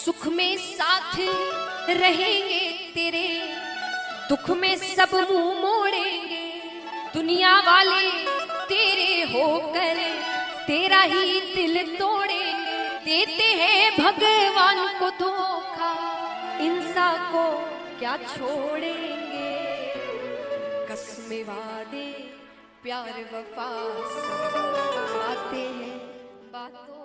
सुख में साथ रहेंगे तेरे, दुख में सब मुंह मोड़ेंगे। दुनिया वाले तेरे होकर तेरा ही दिल तोड़ेंगे। देते हैं भगवान को धोखा, इंसान को क्या छोड़ेंगे। कसमें वादे प्यार वफा सब आते हैं बातों